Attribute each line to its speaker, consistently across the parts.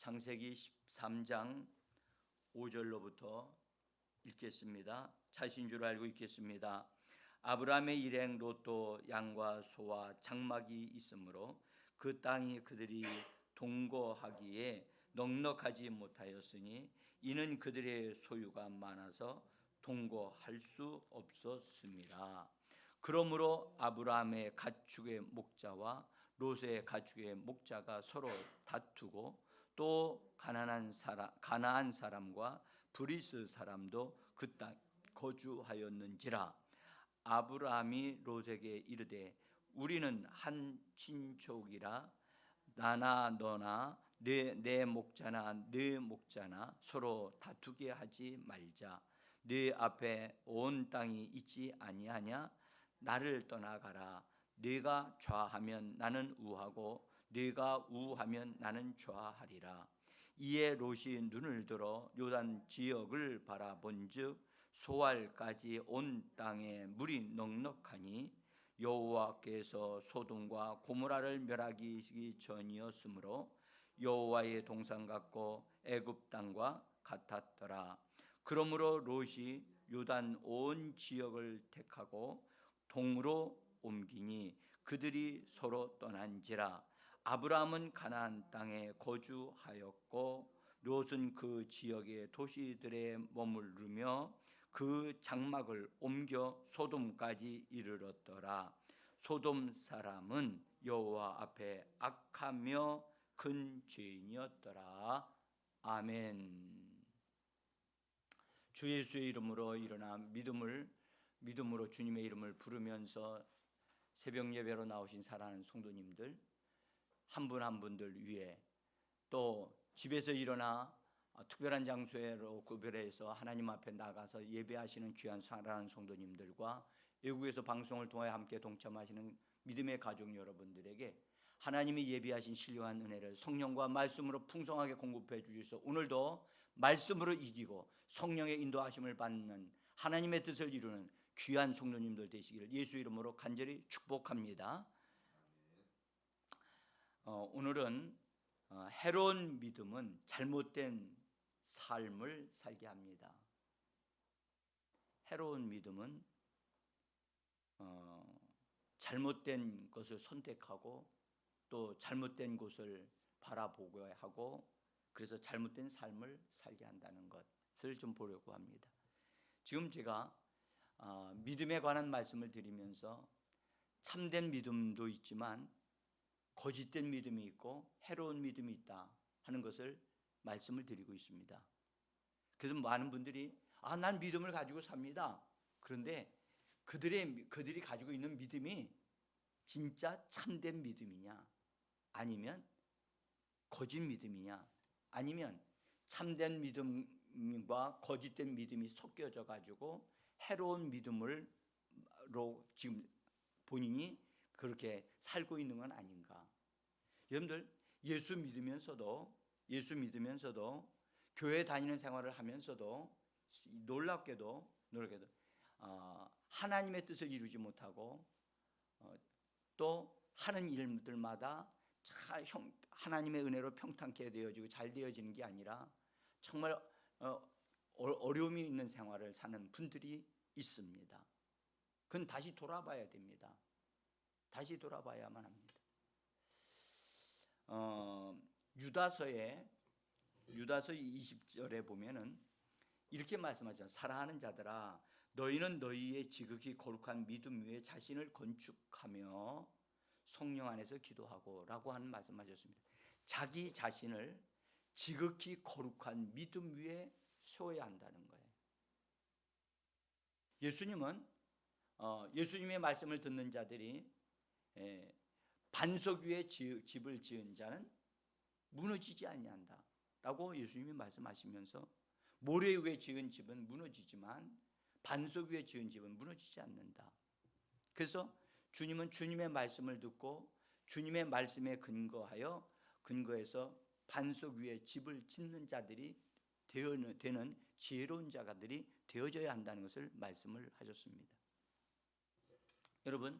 Speaker 1: 창세기 13장 5절로부터 읽겠습니다. 자신 줄 알고 읽겠습니다. 아브라함의 일행 롯도 양과 소와 장막이 있으므로 그 땅이 그들이 동거하기에 넉넉하지 못하였으니 이는 그들의 소유가 많아서 동거할 수 없었습니다. 그러므로 아브라함의 가축의 목자와 롯의 가축의 목자가 서로 다투고 또 가나안 사람과 브리스 사람도 그 땅 거주하였는지라. 아브라함이 롯에게 이르되 우리는 한 친족이라 나나 너나 내 목자나 네 목자나 서로 다투게 하지 말자. 네 앞에 온 땅이 있지 아니하냐? 나를 떠나가라. 네가 좌하면 나는 우하고 네가 우하면 나는 좌하리라. 이에 롯이 눈을 들어 요단 지역을 바라본즉 소알까지 온 땅에 물이 넉넉하니 여호와께서 소돔과 고모라를 멸하기 전이었으므로 여호와의 동산 같고 애굽 땅과 같았더라. 그러므로 롯이 요단 온 지역을 택하고 동으로 옮기니 그들이 서로 떠난지라. 아브라함은 가나안 땅에 거주하였고 롯은 그 지역의 도시들에 머무르며 그 장막을 옮겨 소돔까지 이르렀더라. 소돔 사람은 여호와 앞에 악하며 큰 죄인이었더라. 아멘. 주 예수의 이름으로 일어나 믿음으로 주님의 이름을 부르면서 새벽 예배로 나오신 사랑하는 성도님들 한 분 한 분들 위해, 또 집에서 일어나 특별한 장소로 구별해서 하나님 앞에 나가서 예배하시는 귀한 사랑하는 성도님들과 외국에서 방송을 통해 함께 동참하시는 믿음의 가족 여러분들에게 하나님이 예비하신 신령한 은혜를 성령과 말씀으로 풍성하게 공급해 주셔서 오늘도 말씀으로 이기고 성령의 인도하심을 받는 하나님의 뜻을 이루는 귀한 성도님들 되시기를 예수 이름으로 간절히 축복합니다. 오늘은 해로운 믿음은 잘못된 삶을 살게 합니다. 해로운 믿음은 잘못된 것을 선택하고 또 잘못된 곳을 바라보고 하고 그래서 잘못된 삶을 살게 한다는 것을 좀 보려고 합니다. 지금 제가 믿음에 관한 말씀을 드리면서 참된 믿음도 있지만 거짓된 믿음이 있고 해로운 믿음이 있다 하는 것을 말씀을 드리고 있습니다. 그래서 많은 분들이 난 믿음을 가지고 삽니다. 그런데 그들이 가지고 있는 믿음이 진짜 참된 믿음이냐, 아니면 거짓 믿음이냐, 아니면 참된 믿음과 거짓된 믿음이 섞여져 가지고 해로운 믿음으로 지금 본인이 그렇게 살고 있는 건 아닌가. 여러분들 예수 믿으면서도 교회 다니는 생활을 하면서도 놀랍게도 하나님의 뜻을 이루지 못하고 또 하는 일들마다 하나님의 은혜로 평탄케 되어지고 잘 되어지는 게 아니라 정말 어려움이 있는 생활을 사는 분들이 있습니다. 그건 다시 돌아봐야 됩니다. 다시 돌아봐야만 합니다. 유다서 20절에 보면은 이렇게 말씀하죠. 사랑하는 자들아, 너희는 너희의 지극히 거룩한 믿음 위에 자신을 건축하며 성령 안에서 기도하고 라고 하는 말씀하셨습니다. 자기 자신을 지극히 거룩한 믿음 위에 세워야 한다는 거예요. 예수님은 예수님의 말씀을 듣는 자들이 반석 위에 집을 지은 자는 무너지지 아니한다 라고 예수님이 말씀하시면서 모래 위에 지은 집은 무너지지만 반석 위에 지은 집은 무너지지 않는다. 그래서 주님은 주님의 말씀을 듣고 주님의 말씀에 근거해서 반석 위에 집을 짓는 자들이 되는 지혜로운 자가들이 되어져야 한다는 것을 말씀을 하셨습니다. 여러분,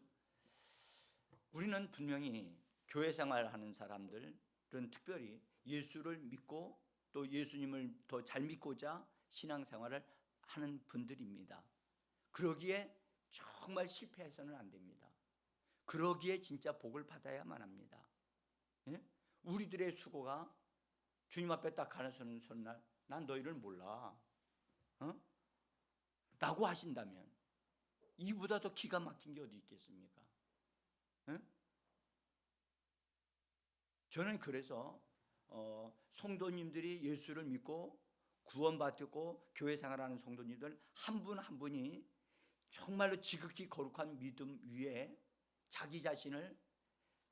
Speaker 1: 우리는 분명히 교회 생활하는 사람들은 특별히 예수를 믿고 또 예수님을 더 잘 믿고자 신앙생활을 하는 분들입니다. 그러기에 정말 실패해서는 안 됩니다. 그러기에 진짜 복을 받아야만 합니다. 예? 우리들의 수고가 주님 앞에 딱 가서는 날, 난 너희를 몰라, 라고 하신다면 이보다 더 기가 막힌 게 어디 있겠습니까? 저는 그래서 성도님들이 예수를 믿고 구원받고 교회 생활하는 성도님들 한 분 한 분이 정말로 지극히 거룩한 믿음 위에 자기 자신을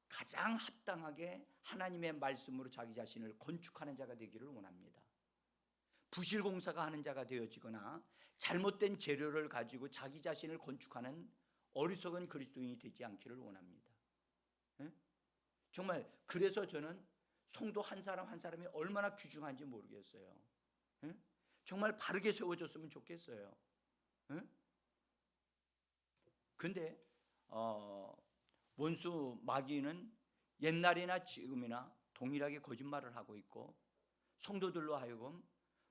Speaker 1: 가장 합당하게 하나님의 말씀으로 자기 자신을 건축하는 자가 되기를 원합니다. 부실공사가 하는 자가 되어지거나 잘못된 재료를 가지고 자기 자신을 건축하는 어리석은 그리스도인이 되지 않기를 원합니다. 정말 그래서 저는 성도 한 사람 한 사람이 얼마나 귀중한지 모르겠어요. 정말 바르게 세워졌으면 좋겠어요. 근데 원수 마귀는 옛날이나 지금이나 동일하게 거짓말을 하고 있고 성도들로 하여금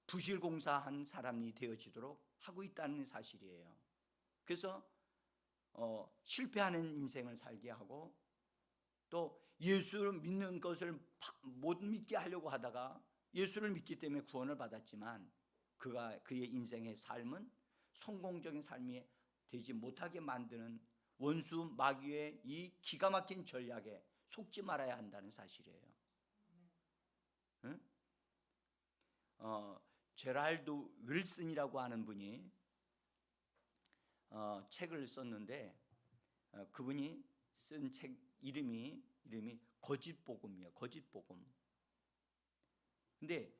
Speaker 1: 부실공사한 사람이 되어지도록 하고 있다는 사실이에요. 그래서 실패하는 인생을 살게 하고 또 예수를 믿는 것을 못 믿게 하려고 하다가 예수를 믿기 때문에 구원을 받았지만 그의 인생의 삶은 성공적인 삶이 되지 못하게 만드는 원수 마귀의 이 기가 막힌 전략에 속지 말아야 한다는 사실이에요. 응? 제랄드 윌슨이라고 하는 분이 책을 썼는데 그분이 쓴 책 이름이 거짓복음이에요. 거짓복음. 근데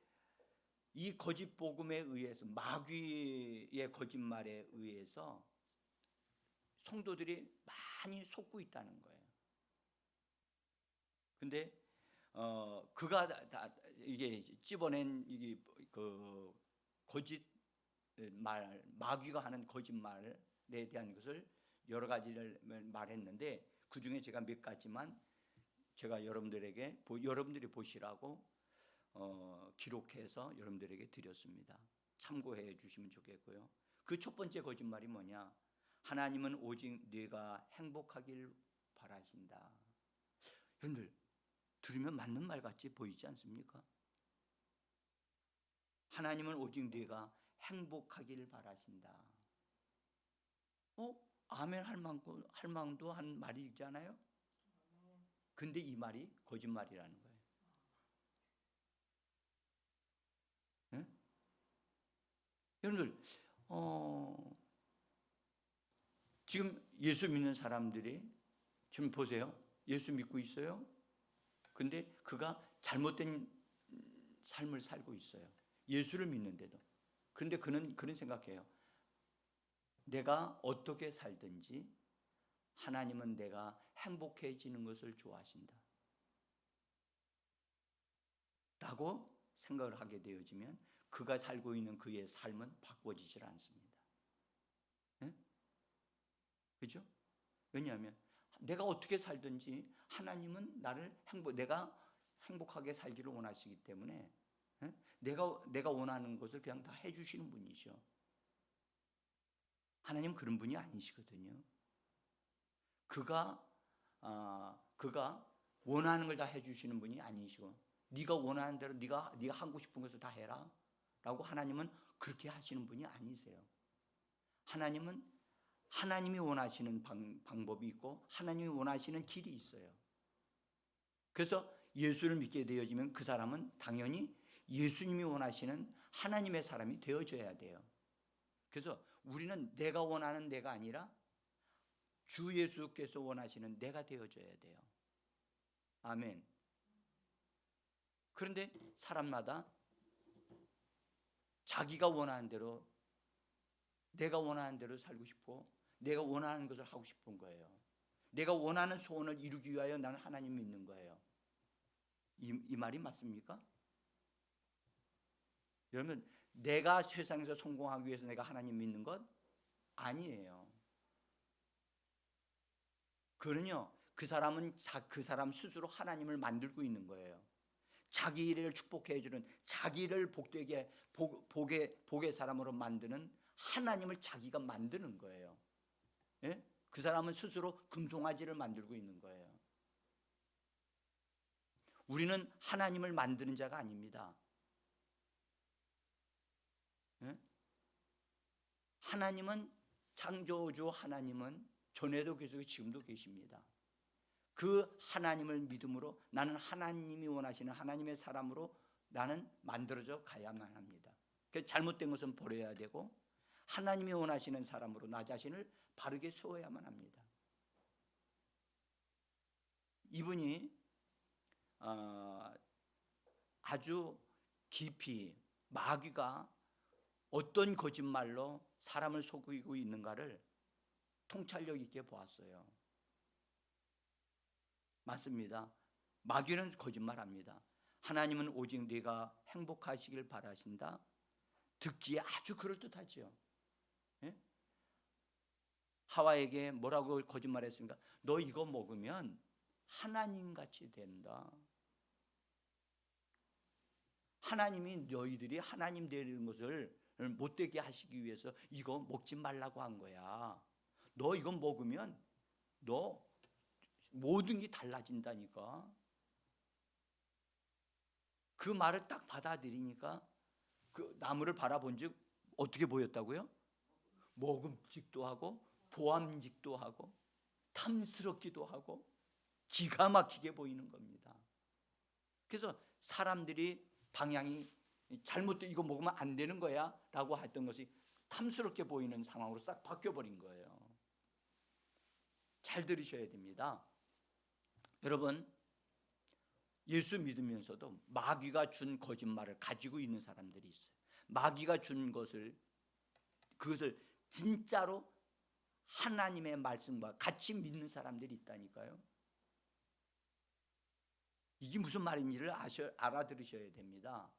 Speaker 1: 이 거짓복음에 의해서 마귀의 거짓말에 의해서 성도들이 많이 속고 있다는 거예요. 근데 그가 이게 찝어낸 이게 그 거짓 말, 마귀가 하는 거짓말에 대한 것을 여러 가지를 말했는데 그 중에 제가 몇 가지만 제가 여러분들이 보시라고 기록해서 여러분들에게 드렸습니다. 참고해 주시면 좋겠고요. 그 첫 번째 거짓말이 뭐냐? 하나님은 오직 네가 행복하길 바라신다. 여러분들 들으면 맞는 말 같이 보이지 않습니까? 하나님은 오직 네가 행복하길 바라신다. 아멘 할 만도 한 말이잖아요. 근데 이 말이 거짓말이라는 거예요. 네? 여러분들 지금 예수 믿는 사람들이 지금 보세요. 예수 믿고 있어요. 근데 그가 잘못된 삶을 살고 있어요. 예수를 믿는데도. 그런데 그는 그런 생각해요. 내가 어떻게 살든지 하나님은 내가 행복해지는 것을 좋아하신다 라고 생각을 하게 되어지면 그가 살고 있는 그의 삶은 바꿔지질 않습니다. 네? 그렇죠? 왜냐하면 내가 어떻게 살든지 하나님은 내가 행복하게 살기를 원하시기 때문에 내가 원하는 것을 그냥 다 해주시는 분이죠. 하나님 그런 분이 아니시거든요. 그가 원하는 걸 다 해주시는 분이 아니시고 네가 원하는 대로 네가 하고 싶은 것을 다 해라 라고 하나님은 그렇게 하시는 분이 아니세요. 하나님은 하나님이 원하시는 방법이 있고 하나님이 원하시는 길이 있어요. 그래서 예수를 믿게 되어지면 그 사람은 당연히 예수님이 원하시는 하나님의 사람이 되어져야 돼요. 그래서 우리는 내가 원하는 내가 아니라 주 예수께서 원하시는 내가 되어져야 돼요. 아멘. 그런데 사람마다 자기가 원하는 대로 내가 원하는 대로 살고 싶고 내가 원하는 것을 하고 싶은 거예요. 내가 원하는 소원을 이루기 위하여 나는 하나님 믿는 거예요. 이 말이 맞습니까? 여러분, 내가 세상에서 성공하기 위해서 내가 하나님 믿는 것 아니에요. 그는요, 그 사람은 그 사람 스스로 하나님을 만들고 있는 거예요. 자기 일을 축복해 주는, 자기를 복되게 복의 사람으로 만드는 하나님을 자기가 만드는 거예요. 예? 그 사람은 스스로 금송아지를 만들고 있는 거예요. 우리는 하나님을 만드는 자가 아닙니다. 예? 하나님은, 창조주 하나님은 전에도 계시고 지금도 계십니다. 그 하나님을 믿음으로 나는 하나님이 원하시는 하나님의 사람으로 나는 만들어져 가야만 합니다. 그래서 잘못된 것은 버려야 되고 하나님이 원하시는 사람으로 나 자신을 바르게 세워야만 합니다. 이분이 아주 깊이 마귀가 어떤 거짓말로 사람을 속이고 있는가를 통찰력 있게 보았어요. 맞습니다. 마귀는 거짓말합니다. 하나님은 오직 네가 행복하시길 바라신다. 듣기에 아주 그럴듯하죠. 예? 하와에게 뭐라고 거짓말했습니까? 너 이거 먹으면 하나님같이 된다. 하나님이 너희들이 하나님 되는 것을 못되게 하시기 위해서 이거 먹지 말라고 한 거야. 너 이거 먹으면 너 모든 게 달라진다니까. 그 말을 딱 받아들이니까 그 나무를 바라본 즉 어떻게 보였다고요? 먹음직도 하고 보암직도 하고 탐스럽기도 하고 기가 막히게 보이는 겁니다. 그래서 사람들이 방향이 잘못된, 이거 먹으면 안 되는 거야 라고 했던 것이 탐스럽게 보이는 상황으로 싹 바뀌어버린 거예요. 잘 들으셔야 됩니다. 여러분, 예수 믿으면서도 마귀가 준 거짓말을 가지고 있는 사람들이 있어요. 마귀가 준 그것을 진짜로 하나님의 말씀과 같이 믿는 사람들이 있다니까요. 이게 무슨 말인지를 알아들으셔야 됩니다.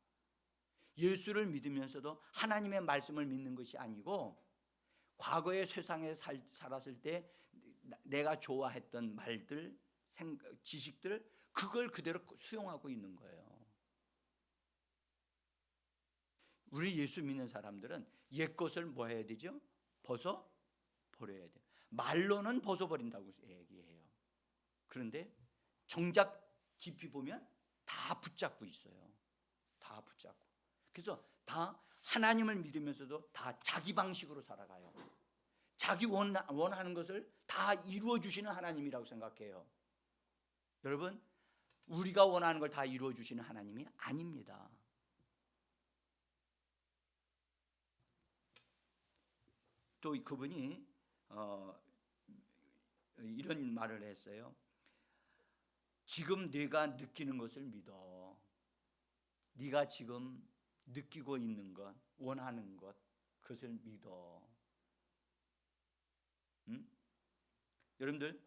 Speaker 1: 예수를 믿으면서도 하나님의 말씀을 믿는 것이 아니고 과거의 세상에 살았을 때 내가 좋아했던 말들, 지식들, 그걸 그대로 수용하고 있는 거예요. 우리 예수 믿는 사람들은 옛 것을 뭐 해야 되죠? 벗어버려야 돼요. 말로는 벗어버린다고 얘기해요. 그런데 정작 깊이 보면 다 붙잡고 있어요. 다 붙잡고. 그래서 다 하나님을 믿으면서도 다 자기 방식으로 살아가요. 자기 원하는 것을 다 이루어 주시는 하나님이라고 생각해요. 여러분, 우리가 원하는 걸 다 이루어 주시는 하나님이 아닙니다. 또 그분이 이런 말을 했어요. 지금 네가 느끼는 것을 믿어. 네가 지금 느끼고 있는 것, 원하는 것, 그것을 믿어. 여러분들,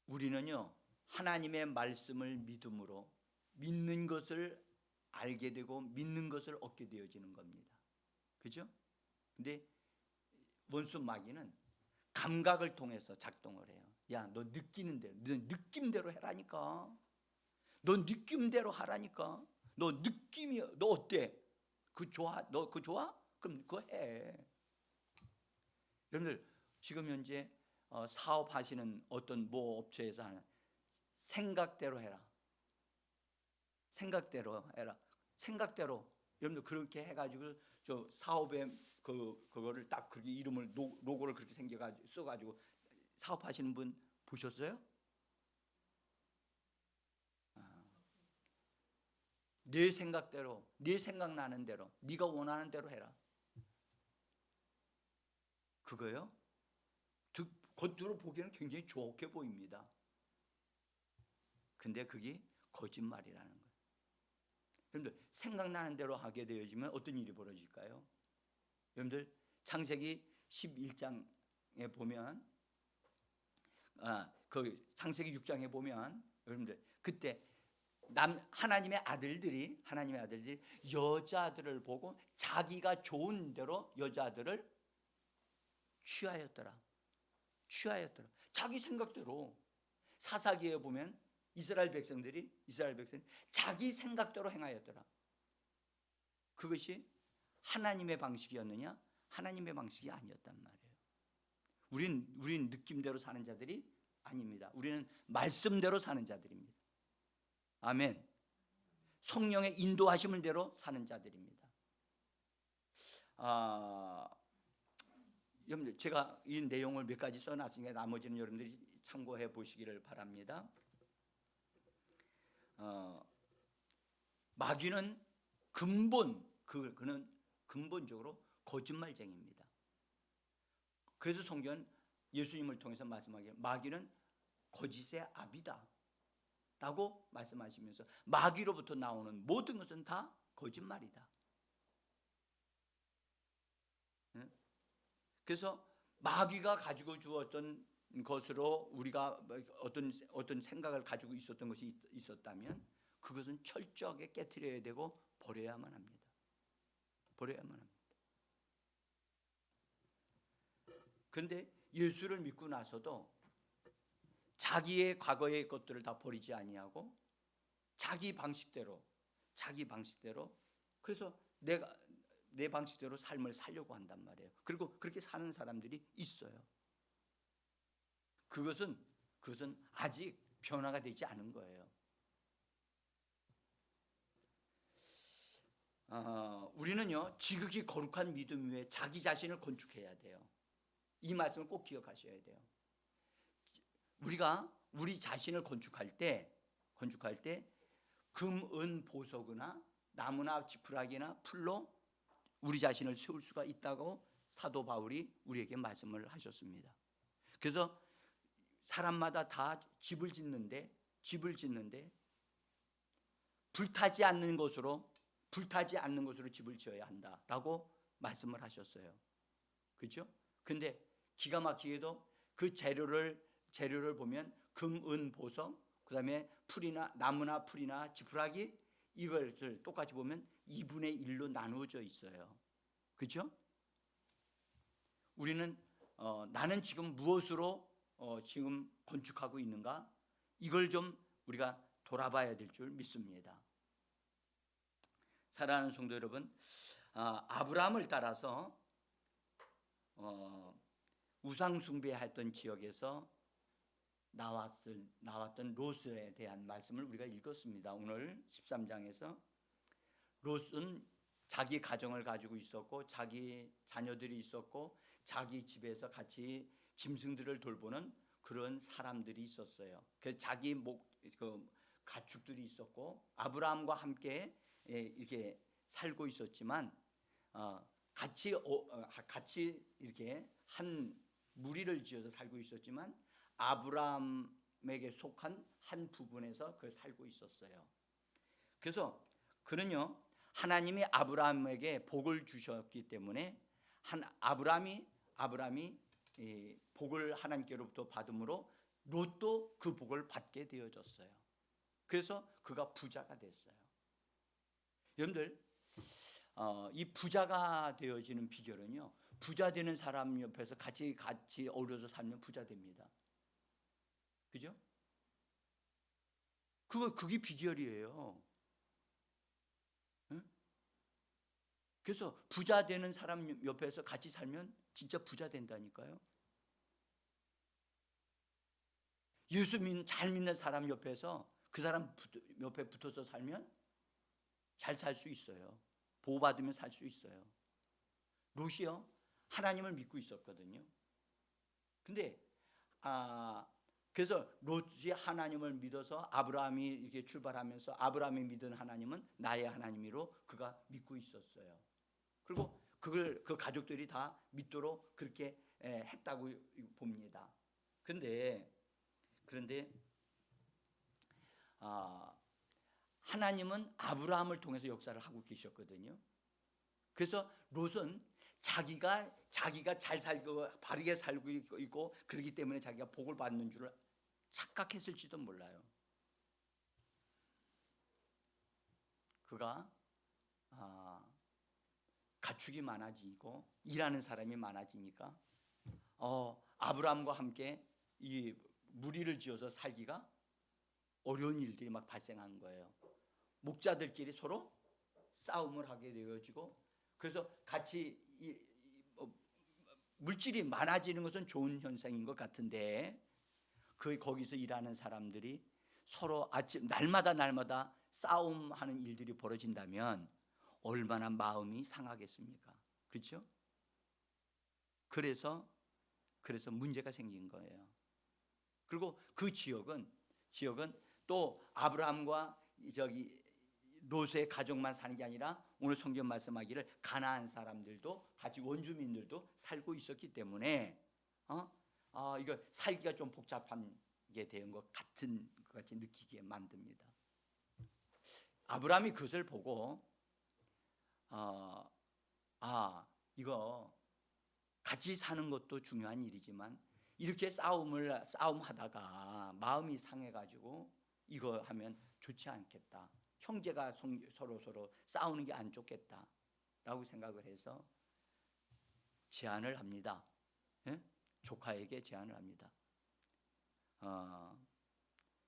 Speaker 1: 우리는요 하나님의 말씀을 믿음으로 믿는 것을 알게 되고 믿는 것을 얻게 되어지는 겁니다. 그렇죠? 근데 원수 마귀는 감각을 통해서 작동을 해요. 야, 너 느끼는 대로, 너 느낌대로 해라니까. 너 느낌대로 하라니까. 너 느낌이, 너 어때? 그 좋아? 너 그 좋아? 그럼 그거 해. 여러분들, 지금 현재 사업하시는 어떤 모 업체에서 하는 생각대로 해라. 생각대로 해라. 생각대로. 여러분들 그렇게 해가지고 저 사업에 그거를 딱 그렇게 이름을 로고를 그렇게 써가지고 사업하시는 분 보셨어요? 내 생각대로, 네 생각나는 대로, 네가 원하는 대로 해라. 그거요? 겉으로 보기에는 굉장히 좋게 보입니다. 근데 그게 거짓말이라는 거예요. 여러분들, 생각나는 대로 하게 되어지면 어떤 일이 벌어질까요? 여러분들, 창세기 11장에 보면, 그 창세기 6장에 보면, 여러분들 그때 하나님의 아들들이 여자들을 보고 자기가 좋은 대로 여자들을 취하였더라. 취하였더라. 자기 생각대로. 사사기에 보면 이스라엘 백성들이 자기 생각대로 행하였더라. 그것이 하나님의 방식이었느냐? 하나님의 방식이 아니었단 말이에요. 우린 느낌대로 사는 자들이 아닙니다. 우리는 말씀대로 사는 자들입니다. 아멘. 성령의 인도하심을 대로 사는 자들입니다. 여러분들, 제가 이 내용을 몇 가지 써놨으니까 나머지는 여러분들이 참고해 보시기를 바랍니다. 마귀는 그는 근본적으로 거짓말쟁이입니다. 그래서 성경은 예수님을 통해서 말씀하기를 마귀는 거짓의 아비다 라고 말씀하시면서 마귀로부터 나오는 모든 것은 다 거짓말이다. 그래서 마귀가 가지고 주었던 것으로 우리가 어떤 생각을 가지고 있었던 것이 있었다면 그것은 철저하게 깨트려야 되고 버려야만 합니다. 버려야만 합니다. 그런데 예수를 믿고 나서도 자기의 과거의 것들을 다 버리지 아니하고 자기 방식대로 그래서 내 방식대로 삶을 살려고 한단 말이에요. 그리고 그렇게 사는 사람들이 있어요. 그것은 아직 변화가 되지 않은 거예요. 우리는요 지극히 거룩한 믿음 위에 자기 자신을 건축해야 돼요. 이 말씀을 꼭 기억하셔야 돼요. 우리가 우리 자신을 건축할 때 금, 은, 보석이나 나무나 지푸라기나 풀로 우리 자신을 세울 수가 있다고 사도 바울이 우리에게 말씀을 하셨습니다. 그래서 사람마다 다 집을 짓는데 불타지 않는 것으로 집을 지어야 한다라고 말씀을 하셨어요. 그렇죠? 근데 기가 막히게도 그 재료를 보면 금, 은, 보석, 그다음에 풀이나 나무나 풀이나 지푸라기 이것을 똑같이 보면 2분의 1로 나누어져 있어요. 그렇죠? 우리는 나는 지금 무엇으로 지금 건축하고 있는가? 이걸 좀 우리가 돌아봐야 될 줄 믿습니다. 사랑하는 성도 여러분, 아브라함을 따라서 우상 숭배했던 지역에서 나왔던 롯에 대한 말씀을 우리가 읽었습니다. 오늘 13장에서 롯은 자기 가정을 가지고 있었고 자기 자녀들이 있었고 자기 집에서 같이 짐승들을 돌보는 그런 사람들이 있었어요. 그래서 자기 가축들이 있었고 아브라함과 함께 이렇게 살고 있었지만 같이 이렇게 한 무리를 지어서 살고 있었지만 아브라함에게 속한 한 부분에서 그걸 살고 있었어요. 그래서 그는요 하나님이 아브라함에게 복을 주셨기 때문에 아브라함이 복을 하나님께로부터 받음으로 롯도 그 복을 받게 되어졌어요. 그래서 그가 부자가 됐어요. 여러분들 이 부자가 되어지는 비결은요 부자 되는 사람 옆에서 같이 어우러져 살면 부자 됩니다. 그죠? 그게 비결이에요. 응? 그래서 부자 되는 사람 옆에서 같이 살면 진짜 부자 된다니까요. 예수 잘 믿는 사람 옆에서 그 사람 옆에 붙어서 살면 잘 살 수 있어요. 보호받으면 살 수 있어요. 롯이요 하나님을 믿고 있었거든요. 근데 그래서 롯이 하나님을 믿어서 아브라함이 이렇게 출발하면서 아브라함이 믿은 하나님은 나의 하나님이로 그가 믿고 있었어요. 그리고 그 가족들이 다 믿도록 그렇게 했다고 봅니다. 그런데 하나님은 아브라함을 통해서 역사를 하고 계셨거든요. 그래서 롯은 자기가 잘 살고 바르게 살고 있고 그렇기 때문에 자기가 복을 받는 줄을 착각했을지도 몰라요. 그가 가축이 많아지고 일하는 사람이 많아지니까 아브라함과 함께 이 무리를 지어서 살기가 어려운 일들이 막 발생한 거예요. 목자들끼리 서로 싸움을 하게 되어지고, 그래서 같이 물질이 많아지는 것은 좋은 현상인 것 같은데, 거기서 일하는 사람들이 서로 날마다 싸움하는 일들이 벌어진다면 얼마나 마음이 상하겠습니까? 그렇죠? 그래서 문제가 생긴 거예요. 그리고 그 지역은 또 아브라함과 롯의 가족만 사는 게 아니라 오늘 성경 말씀하기를 가나안 사람들도 같이 원주민들도 살고 있었기 때문에 이거 살기가 좀 복잡한 게 된 것 같이 느끼게 만듭니다. 아브라함이 그것을 보고 이거 같이 사는 것도 중요한 일이지만 이렇게 싸움하다가 마음이 상해가지고 이거 하면 좋지 않겠다. 형제가 서로 싸우는 게 안 좋겠다라고 생각을 해서 제안을 합니다. 예? 조카에게 제안을 합니다.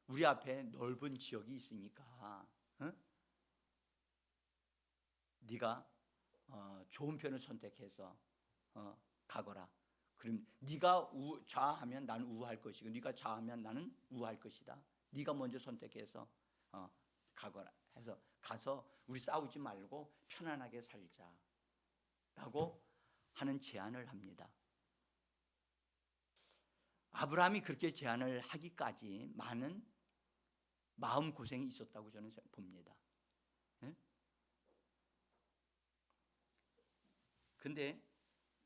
Speaker 1: 우리 앞에 넓은 지역이 있으니까 네가 좋은 편을 선택해서 가거라. 그럼 네가 좌하면 나는 우할 것이고 네가 좌하면 나는 우할 것이다. 네가 먼저 선택해서 가거라 해서 가서 우리 싸우지 말고 편안하게 살자라고 하는 제안을 합니다. 아브라함이 그렇게 제안을 하기까지 많은 마음고생이 있었다고 저는 봅니다. 근데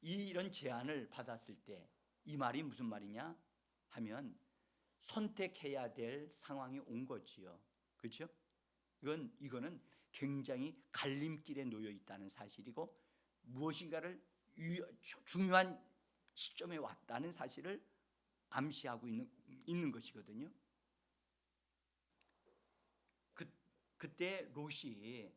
Speaker 1: 이런 제안을 받았을 때 이 말이 무슨 말이냐 하면 선택해야 될 상황이 온 거지요. 그렇죠? 이거는 굉장히 갈림길에 놓여 있다는 사실이고 무엇인가를 중요한 시점에 왔다는 사실을 암시하고 있는 것이거든요. 그때 롯이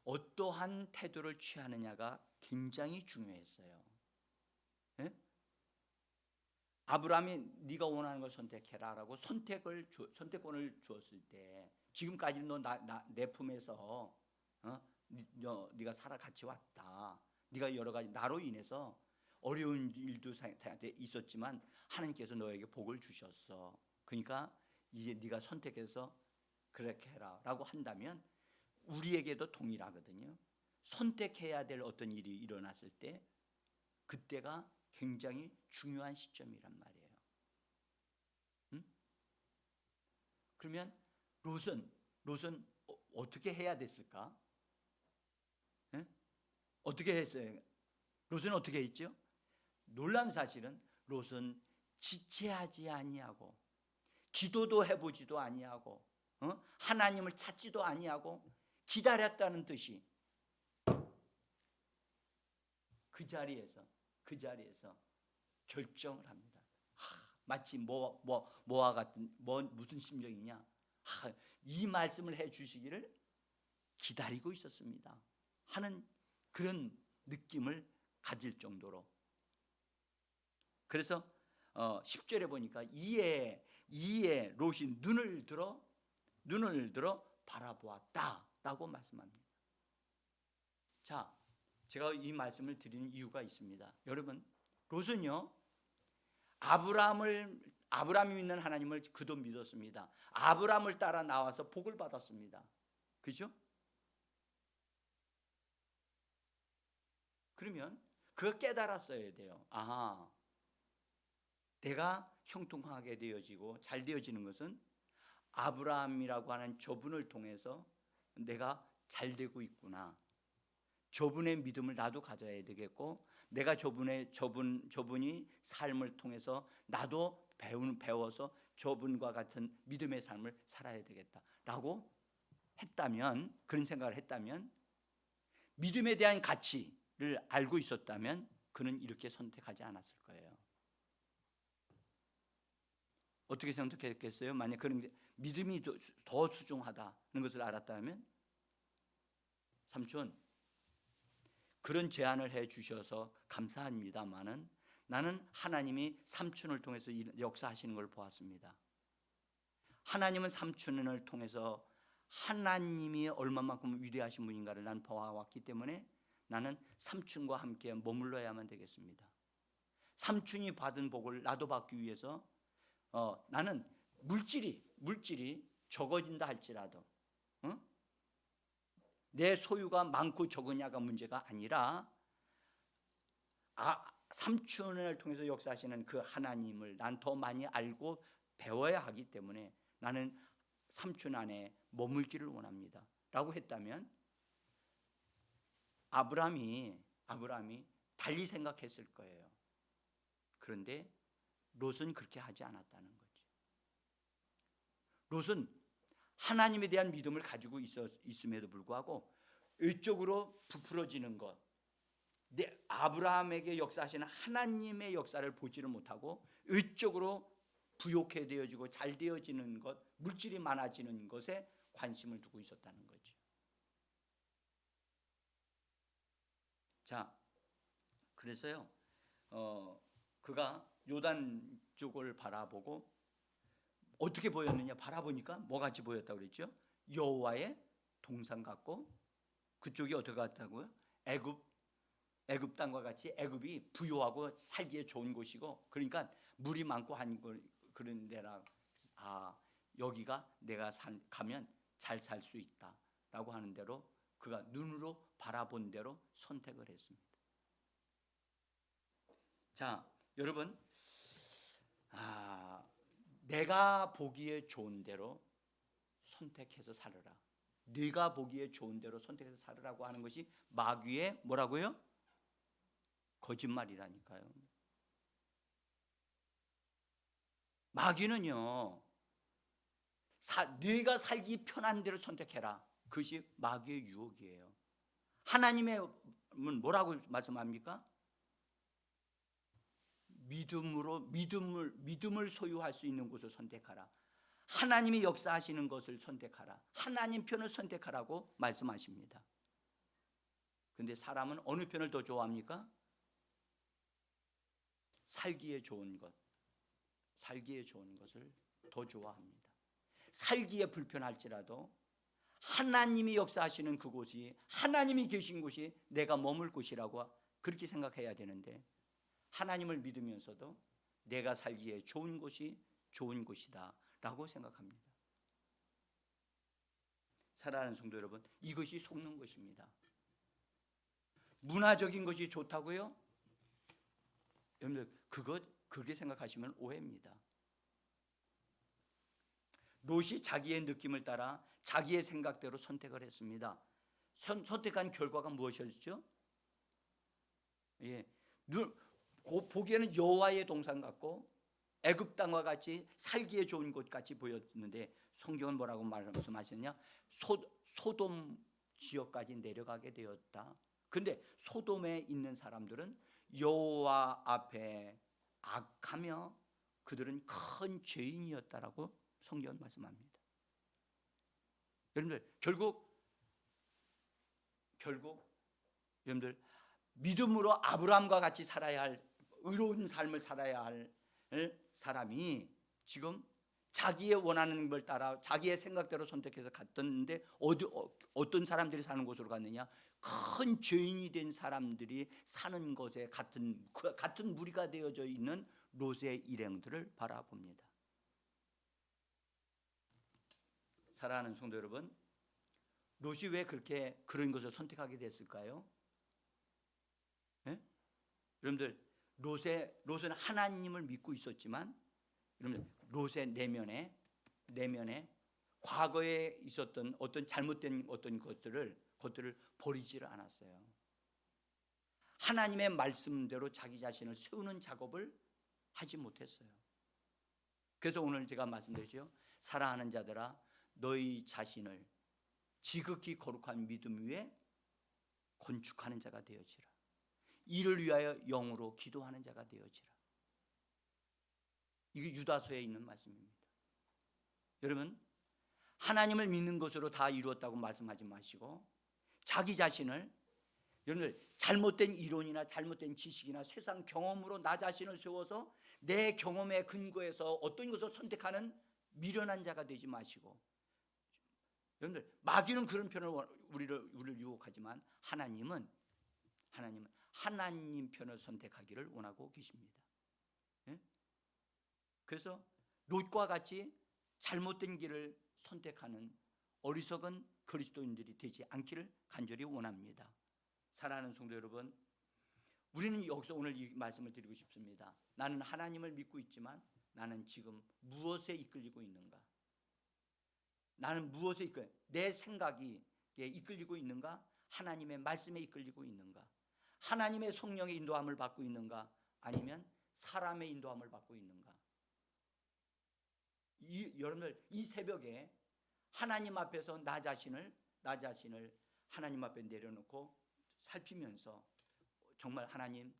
Speaker 1: 어떠한 태도를 취하느냐가 굉장히 중요했어요. 예? 아브라함이 네가 원하는 걸 선택해라라고 선택권을 주었을 때 지금까지는 너 내 품에서 네가 살아같이 왔다. 네가 여러 가지 나로 인해서 어려운 일도 있었지만 하나님께서 너에게 복을 주셨어. 그러니까 이제 네가 선택해서 그렇게 해라라고 한다면 우리에게도 동일하거든요. 선택해야 될 어떤 일이 일어났을 때 그때가 굉장히 중요한 시점이란 말이에요. 그러면 롯은 어떻게 해야 됐을까? 어떻게 했어요? 롯은 어떻게 했죠? 놀라운 사실은 롯은 지체하지 아니하고 기도도 해보지도 아니하고 하나님을 찾지도 아니하고 기다렸다는 듯이 그 자리에서 결정을 합니다. 마치 뭐와 같은 무슨 심정이냐? 이 말씀을 해 주시기를 기다리고 있었습니다. 하는 그런 느낌을 가질 정도로. 그래서 10절에 보니까 이에 롯이 눈을 들어 바라보았다라고 말씀합니다. 자, 제가 이 말씀을 드리는 이유가 있습니다. 여러분, 롯은요 아브라함이 믿는 하나님을 그도 믿었습니다. 아브라함을 따라 나와서 복을 받았습니다. 그죠? 그러면 그거 깨달았어야 돼요. 내가 형통하게 되어지고 잘 되어지는 것은 아브라함이라고 하는 저분을 통해서 내가 잘 되고 있구나. 저분의 믿음을 나도 가져야 되겠고 내가 저분이 삶을 통해서 나도 배워서 저분과 같은 믿음의 삶을 살아야 되겠다라고 했다면, 그런 생각을 했다면, 믿음에 대한 가치를 알고 있었다면 그는 이렇게 선택하지 않았을 거예요. 어떻게 선택했겠어요? 만약 그런 믿음이 더 수중하다는 것을 알았다면, 삼촌 그런 제안을 해 주셔서 감사합니다만은 나는 하나님이 삼촌을 통해서 역사하시는 걸 보았습니다. 하나님은 삼촌을 통해서 하나님이 얼마만큼 위대하신 분인가를 난 보아왔기 때문에 나는 삼촌과 함께 머물러야만 되겠습니다. 삼촌이 받은 복을 나도 받기 위해서 나는 물질이 적어진다 할지라도 내 소유가 많고 적으냐가 문제가 아니라 삼촌을 통해서 역사하시는 그 하나님을 난 더 많이 알고 배워야 하기 때문에 나는 삼촌 안에 머물기를 원합니다 라고 했다면 아브라함이 달리 생각했을 거예요. 그런데 롯은 그렇게 하지 않았다는 거죠. 롯은 하나님에 대한 믿음을 가지고 있음에도 불구하고 이쪽으로 부풀어지는 것, 아브라함에게 역사하시는 하나님의 역사를 보지를 못하고 이쪽으로 부욕해 되어지고 잘 되어지는 것, 물질이 많아지는 것에 관심을 두고 있었다는 거죠. 자, 그래서요 그가 요단 쪽을 바라보고 어떻게 보였느냐, 바라보니까 뭐같이 보였다고 그랬죠? 여호와의 동산 같고, 그쪽이 어떻게 같다고요? 애굽 땅과 같이 애굽이 부유하고 살기에 좋은 곳이고, 그러니까 물이 많고 한 그런 데라, 여기가 내가 가면 잘 살 수 있다라고 하는 대로 그가 눈으로 바라본 대로 선택을 했습니다. 자, 여러분, 내가 보기에 좋은 대로 선택해서 살으라. 네가 보기에 좋은 대로 선택해서 살으라고 하는 것이 마귀의 뭐라고요? 거짓말이라니까요. 마귀는요, 네가 살기 편한 대로 선택해라. 그것이 마귀의 유혹이에요. 하나님은 뭐라고 말씀합니까? 믿음을 소유할 수 있는 곳을 선택하라. 하나님이 역사하시는 것을 선택하라. 하나님 편을 선택하라고 말씀하십니다. 그런데 사람은 어느 편을 더 좋아합니까? 살기에 좋은 것을 더 좋아합니다. 살기에 불편할지라도 하나님이 역사하시는 그곳이, 하나님이 계신 곳이 내가 머물 곳이라고 그렇게 생각해야 되는데, 하나님을 믿으면서도 내가 살기에 좋은 곳이 좋은 곳이다 라고 생각합니다. 사랑하는 성도 여러분, 이것이 속는 것입니다. 문화적인 것이 좋다고요? 여러분들 그렇게 생각하시면 오해입니다. 롯이 자기의 느낌을 따라 자기의 생각대로 선택을 했습니다. 선택한 결과가 무엇이었죠? 보기에는 여호와의 동산 같고 애굽 땅과 같이 살기에 좋은 곳 같이 보였는데, 성경은 뭐라고 말씀하셨냐? 소돔 지역까지 내려가게 되었다. 그런데 소돔에 있는 사람들은 여호와 앞에 악하며 그들은 큰 죄인이었다라고 성경은 말씀합니다. 여러분들 결국 여러분들 믿음으로 아브라함과 같이 살아야 할, 의로운 삶을 살아야 할 사람이 지금 자기의 원하는 걸 따라 자기의 생각대로 선택해서 갔던데 어떤 사람들이 사는 곳으로 갔느냐? 큰 죄인이 된 사람들이 사는 곳에 같은 무리가 되어져 있는 롯의 일행들을 바라봅니다. 사랑하는 성도 여러분, 롯이 왜 그런 것을 선택하게 됐을까요? 네? 여러분들, 롯은 하나님을 믿고 있었지만, 여러분들 롯의 내면에 과거에 있었던 어떤 잘못된 어떤 것들을 버리지를 않았어요. 하나님의 말씀대로 자기 자신을 세우는 작업을 하지 못했어요. 그래서 오늘 제가 말씀드렸죠. 사랑하는 자들아, 너희 자신을 지극히 거룩한 믿음 위에 건축하는 자가 되어지라. 이를 위하여 영으로 기도하는 자가 되어지라. 이게 유다서에 있는 말씀입니다. 여러분, 하나님을 믿는 것으로 다 이루었다고 말씀하지 마시고 자기 자신을 여러분들 잘못된 이론이나 잘못된 지식이나 세상 경험으로 나 자신을 세워서 내 경험에 근거해서 어떤 것을 선택하는 미련한 자가 되지 마시고, 여러분들 마귀는 그런 편을 우리를 유혹하지만 하나님은 하나님 편을 선택하기를 원하고 계십니다. 예? 그래서 롯과 같이 잘못된 길을 선택하는 어리석은 그리스도인들이 되지 않기를 간절히 원합니다. 사랑하는 성도 여러분, 우리는 여기서 오늘 이 말씀을 드리고 싶습니다. 나는 하나님을 믿고 있지만 나는 지금 무엇에 이끌리고 있는가? 나는 무엇에 내 생각이 이끌리고 있는가? 하나님의 말씀에 이끌리고 있는가? 하나님의 성령의 인도함을 받고 있는가? 아니면 사람의 인도함을 받고 있는가? 여러분들 이 새벽에 하나님 앞에서 나 자신을 하나님 앞에 내려놓고 살피면서 정말 하나님,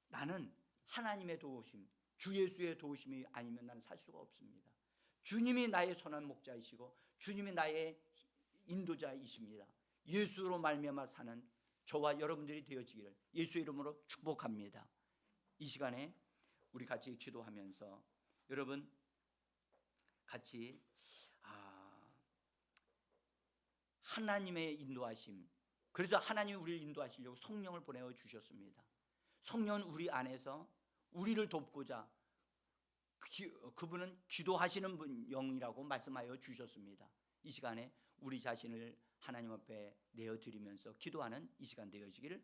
Speaker 1: 나는 하나님의 도우심, 주 예수의 도우심이 아니면 나는 살 수가 없습니다. 주님이 나의 선한 목자이시고 주님이 나의 인도자이십니다. 예수로 말미암아 사는 저와 여러분들이 되어지기를 예수 이름으로 축복합니다. 이 시간에 우리 같이 기도하면서 여러분 같이 하나님의 인도하심, 그래서 하나님이 우리를 인도하시려고 성령을 보내어 주셨습니다. 성령은 우리 안에서 우리를 돕고자 그분은 기도하시는 분 영이라고 말씀하여 주셨습니다. 이 시간에 우리 자신을 하나님 앞에 내어드리면서 기도하는 이 시간 되어지기를